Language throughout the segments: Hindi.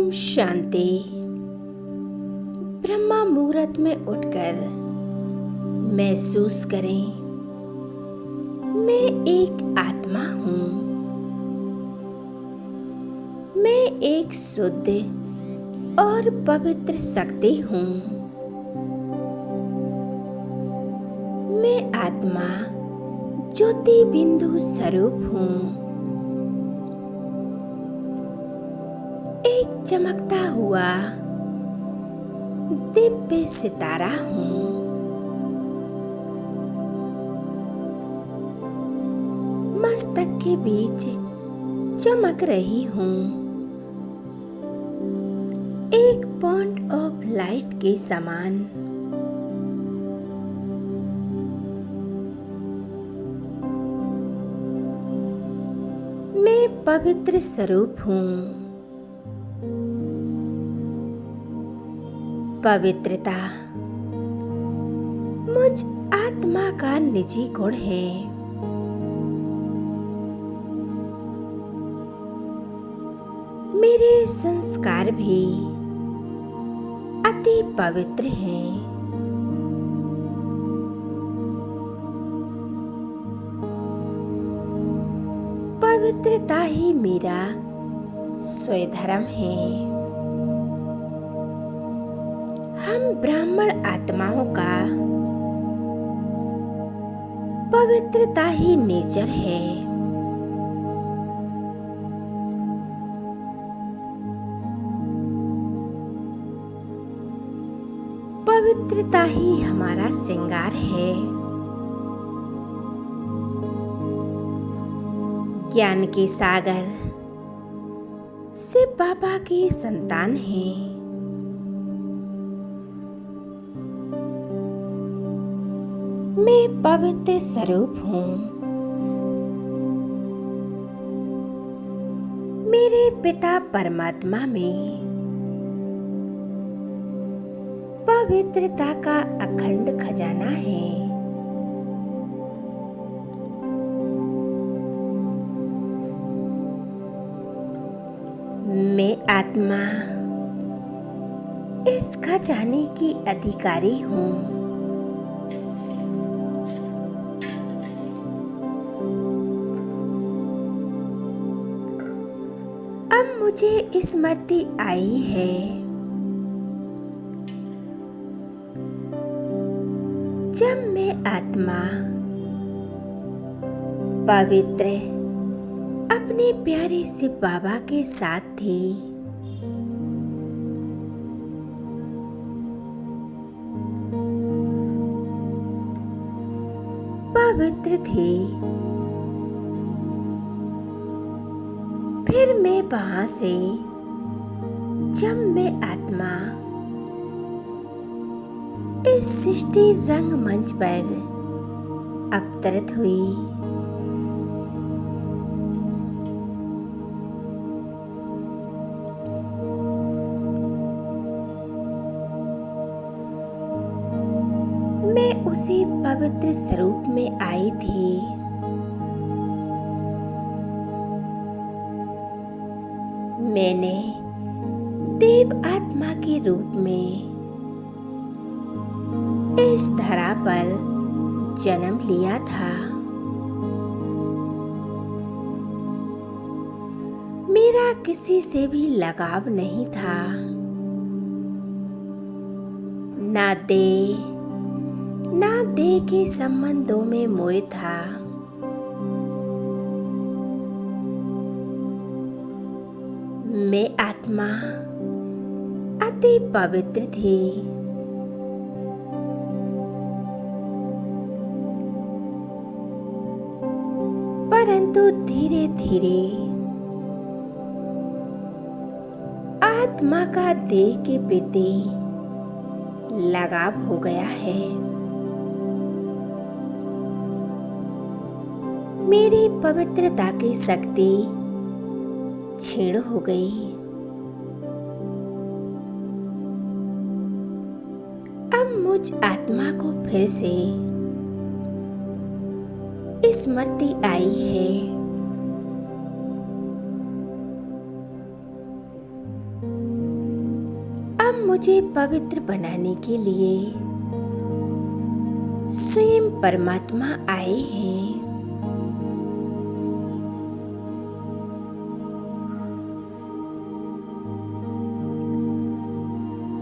ओम शांति। ब्रह्मा मुहूर्त में उठकर महसूस करें, मैं एक आत्मा हूँ। मैं एक शुद्ध और पवित्र शक्ति हूँ। मैं आत्मा ज्योति बिंदु स्वरूप हूँ। एक चमकता हुआ दिव्य सितारा हूँ। मस्तक के बीच चमक रही हूँ, एक पॉइंट ऑफ लाइट के समान। मैं पवित्र स्वरूप हूँ। पवित्रता मुझ आत्मा का निजी गुण है। मेरे संस्कार भी अति पवित्र हैं। पवित्रता ही मेरा स्वधर्म है। हम ब्राह्मण आत्माओं का पवित्रता ही नेचर है। पवित्रता ही हमारा श्रृंगार है। ज्ञान के सागर से बाबा की संतान हैं। मैं पवित्र स्वरूप हूँ। मेरे पिता परमात्मा में पवित्रता का अखंड खजाना है। मैं आत्मा इस खजाने की अधिकारी हूँ। अब मुझे स्मृति आई है, जब मैं आत्मा पवित्र अपने प्यारे से बाबा के साथ थी। पवित्र थी। फिर मैं वहां से, जब मैं आत्मा इस सृष्टि रंगमंच पर अवतरित हुई, मैं उसी पवित्र स्वरूप में आई थी। मैंने देव आत्मा के रूप में इस धरा पर जन्म लिया था। मेरा किसी से भी लगाव नहीं था, ना दे के संबंधों में मोह था। मैं आत्मा अति पवित्र थी। परंतु धीरे धीरे आत्मा का देह के प्रति लगाव हो गया है। मेरी पवित्रता की शक्ति क्षीण हो गई। अब मुझ आत्मा को फिर से स्मृति आई है। अब मुझे पवित्र बनाने के लिए स्वयं परमात्मा आए हैं।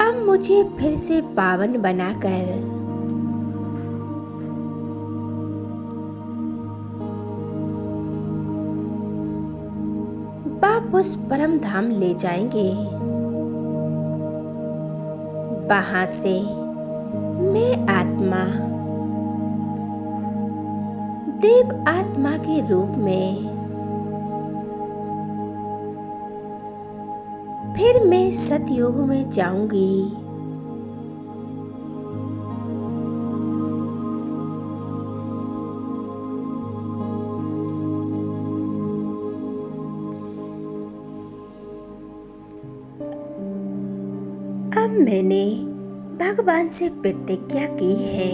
अब मुझे फिर से पावन बनाकर वापस परम धाम ले जाएंगे। वहां से मैं आत्मा देव आत्मा के रूप में फिर मैं सतयुग में जाऊंगी। अब मैंने भगवान से प्रतिज्ञा की है,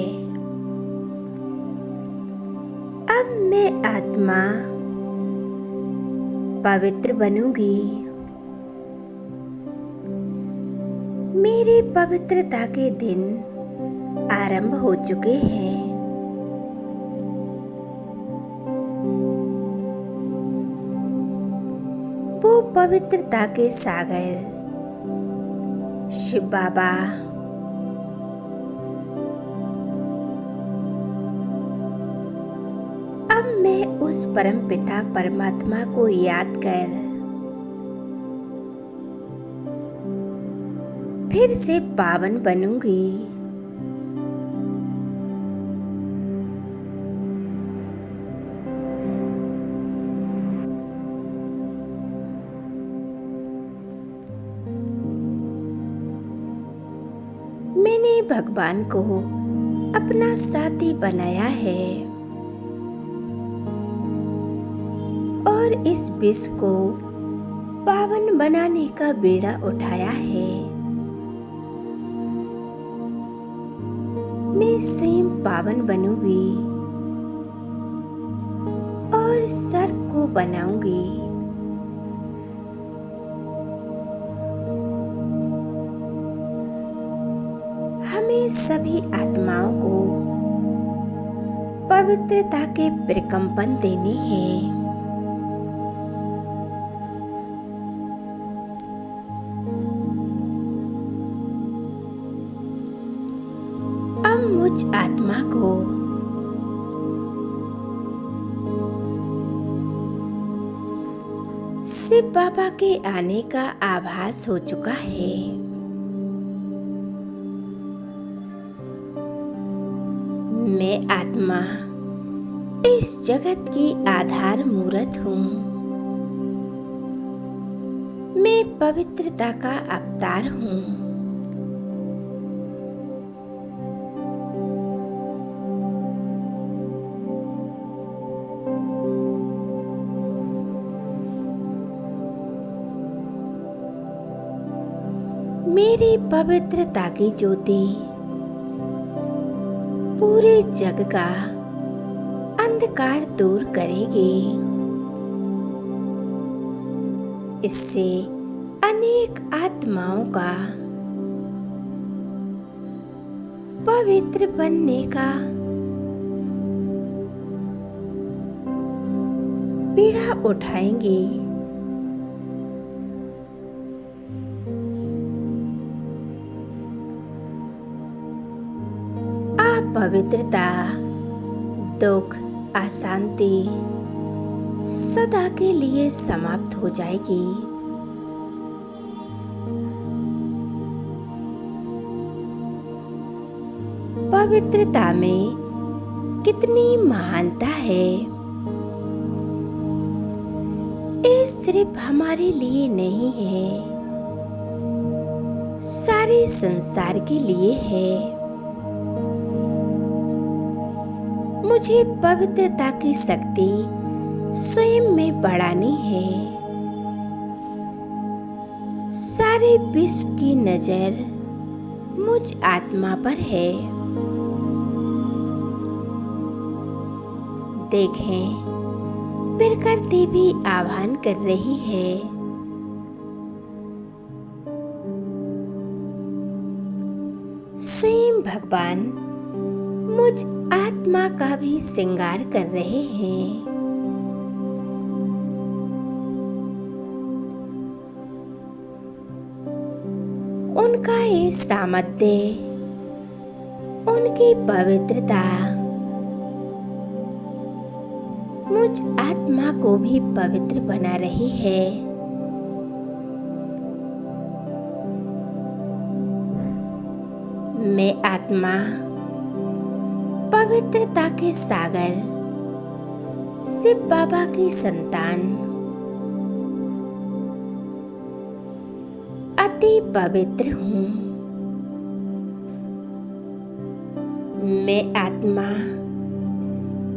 अब मैं आत्मा पवित्र बनूंगी। मेरी पवित्रता के दिन आरंभ हो चुके हैं। वो पवित्रता के सागर शिव बाबा अब मैं उस परम पिता परमात्मा को याद कर फिर से पावन बनूंगी। मैंने भगवान को अपना साथी बनाया है और इस विश्व को पावन बनाने का बेड़ा उठाया है। मैं स्वयं पावन बनूंगी और सर्प को बनाऊंगी। हमें सभी आत्माओं को पवित्रता के प्रकंपन देने हैं। अब मुझ आत्मा को शिव बाबा के आने का आभास हो चुका है। मैं आत्मा इस जगत की आधार मूर्त हूँ। मैं पवित्रता का अवतार हूँ। मेरी पवित्रता की ज्योति पूरे जग का अंधकार दूर करेगी। इससे अनेक आत्माओं का पवित्र बनने का बीड़ा उठाएंगे। पवित्रता, दुख, अशांति सदा के लिए समाप्त हो जाएगी। पवित्रता में कितनी महानता है। ये सिर्फ हमारे लिए नहीं है, सारे संसार के लिए है। मुझे पवित्रता की शक्ति स्वयं में बढ़ानी है। सारे विश्व की नजर मुझ आत्मा पर है। देखें, प्रकृति भी आह्वान कर रही है। स्वयं भगवान मुझ आत्मा का भी श्रृंगार कर रहे हैं। उनका ये सामर्थ्य, उनकी पवित्रता मुझ आत्मा को भी पवित्र बना रही है। मैं आत्मा पवित्रता के सागर शिव बाबा की संतान अति पवित्र हूँ। मैं आत्मा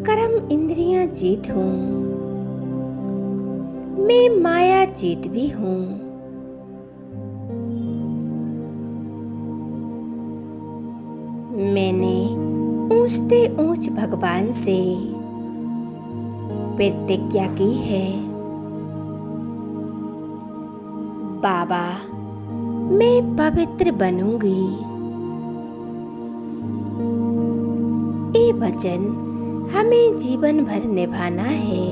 कर्म इंद्रियां जीत हूँ। मैं माया जीत भी हूँ। मैंने ऊंचते ऊंच भगवान से प्रतिज्ञा की है, बाबा मैं पवित्र बनूंगी। ये वचन हमें जीवन भर निभाना है।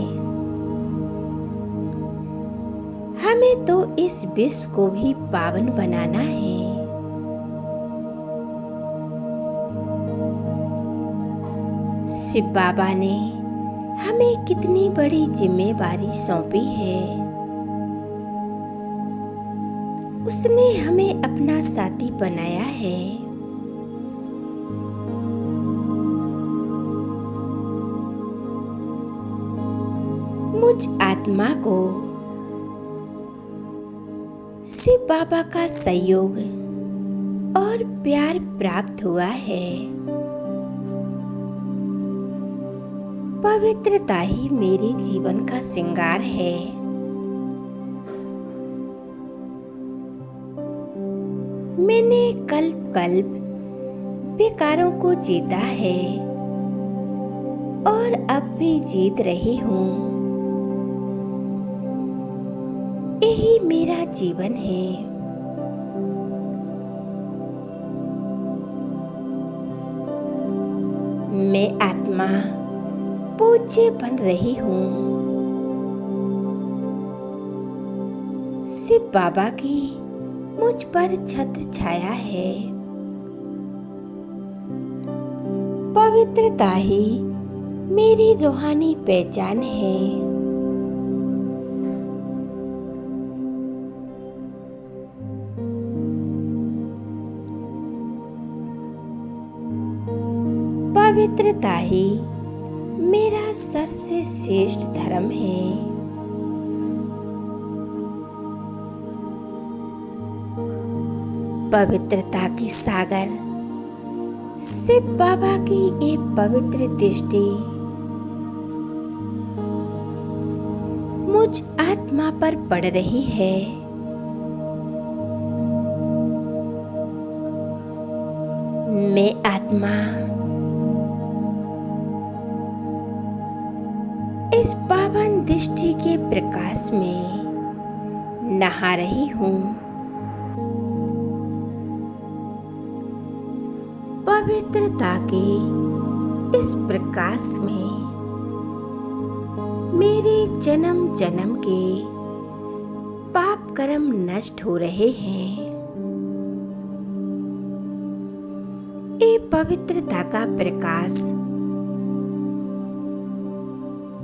हमें तो इस विश्व को भी पावन बनाना है। शिव बाबा ने हमें कितनी बड़ी जिम्मेवारी सौंपी है। उसने हमें अपना साथी बनाया है। मुझ आत्मा को शिव बाबा का सहयोग और प्यार प्राप्त हुआ है। पवित्रता ही मेरे जीवन का श्रृंगार है। मैंने कल्प कल्प विकारों को जीता है और अब भी जीत रही हूँ। यही मेरा जीवन है। मैं आत्मा पूज्य बन रही हूँ। शिव बाबा की मुझ पर छत्र छाया है। पवित्रता ही मेरी रूहानी पहचान है। पवित्रता ही मेरा सबसे श्रेष्ठ धर्म है। पवित्रता की सागर शिव बाबा की एक पवित्र दृष्टि मुझ आत्मा पर पड़ रही है। मैं आत्मा इस पावन दृष्टि के प्रकाश में नहा रही हूँ। पवित्रता के इस प्रकाश में मेरे जन्म जन्म के पाप कर्म नष्ट हो रहे हैं। ये पवित्रता का प्रकाश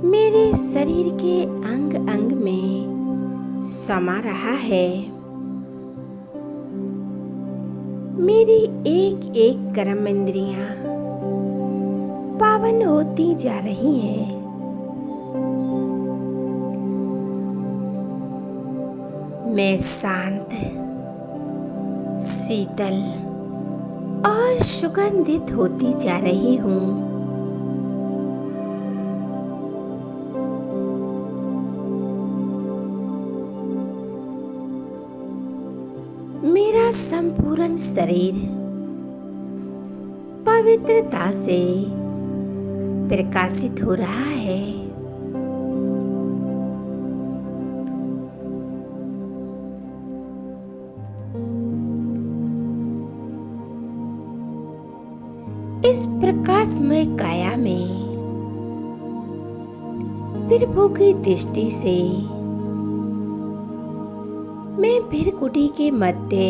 मेरे शरीर के अंग अंग में समा रहा है। मेरी एक एक कर्म इंद्रियां पावन होती जा रही हैं। मैं शांत, शीतल और सुगंधित होती जा रही हूँ। मेरा संपूर्ण शरीर पवित्रता से प्रकाशित हो रहा है। इस प्रकाशमय काया में प्रभु की दृष्टि से मैं भृकुटी के मध्य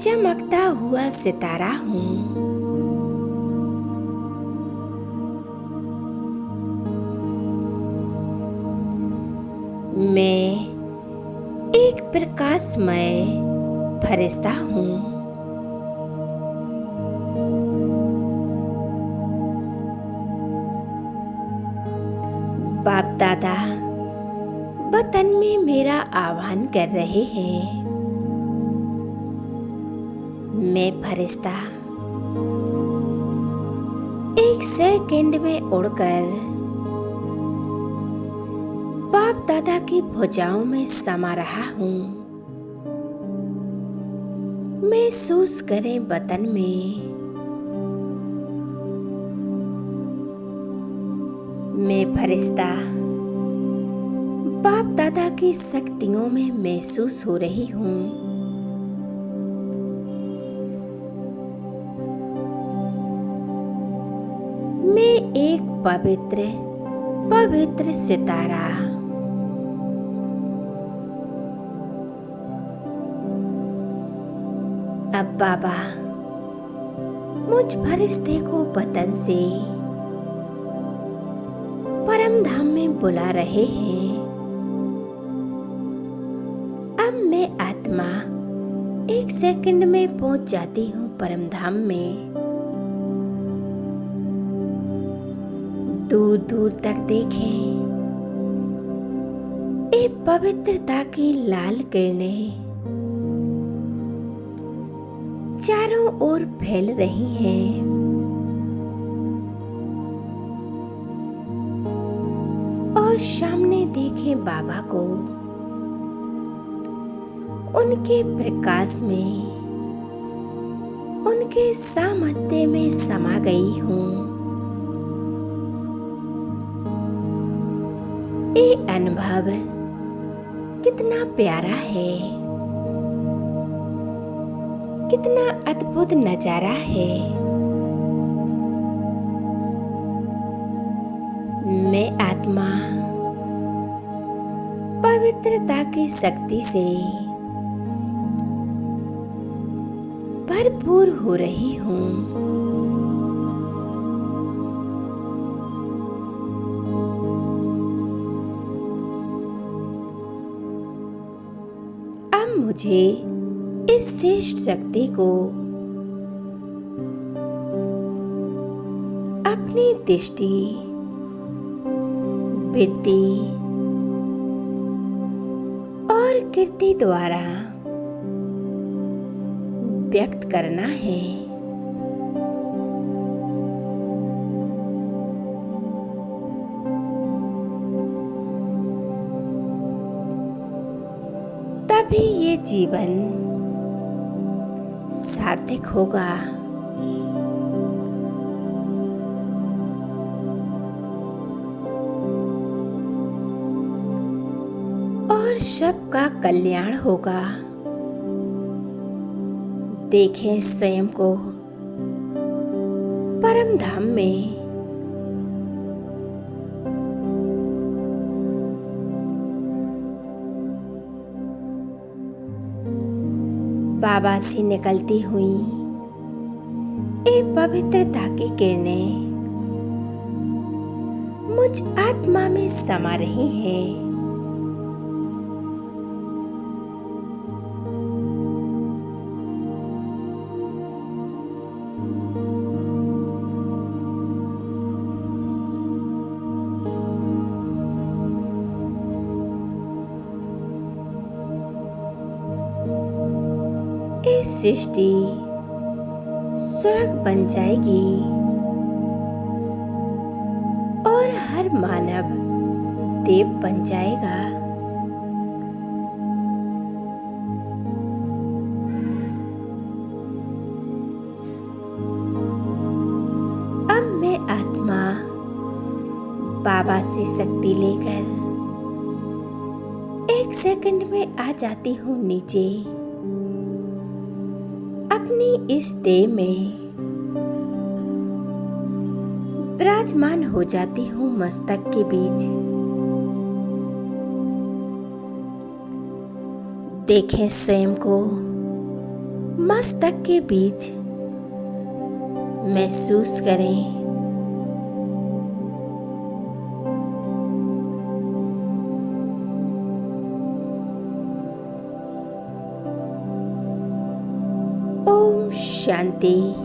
चमकता हुआ सितारा हूँ। मैं एक प्रकाशमय फरिश्ता हूँ। बाप दादा वतन में मेरा आह्वान कर रहे हैं। मैं फरिश्ता एक सेकंड में उड़कर बाप दादा की भुजाओं में समा रहा हूँ। महसूस करें वतन में मैं फरिश्ता बाप दादा की शक्तियों में महसूस हो रही हूँ। मैं एक पवित्र सितारा अब बाबा मुझ फरिश्ते को वतन से परम धाम में बुला रहे हैं। अब मैं आत्मा एक सेकंड में पहुंच जाती हूँ परम धाम में। दूर दूर तक देखें, एक पवित्रता की लाल किरणें चारों ओर फैल रही हैं। और सामने देखें बाबा को, उनके प्रकाश में, उनके सामर्थ्य में समा गई हूँ। ये अनुभव कितना प्यारा है, कितना अद्भुत नजारा है। मैं आत्मा पवित्रता की शक्ति से भरपूर हो रही हूँ। अब मुझे इस श्रेष्ठ शक्ति को अपनी दृष्टि, वृत्ति और कीर्ति द्वारा व्यक्त करना है। तभी ये जीवन सार्थक होगा। और सबका कल्याण होगा। देखें स्वयं को परम धाम में। बाबा से निकलती हुई एक पवित्रता की किरणें मुझ आत्मा में समा रही हैं। इस सृष्टि स्वर्ग बन जाएगी और हर मानव देव बन जाएगा। अब मैं आत्मा बाबा से शक्ति लेकर एक सेकंड में आ जाती हूँ नीचे अपनी इस देह में। विराजमान हो जाती हूँ मस्तक के बीच। देखें स्वयं को मस्तक के बीच। महसूस करें ओम शांति।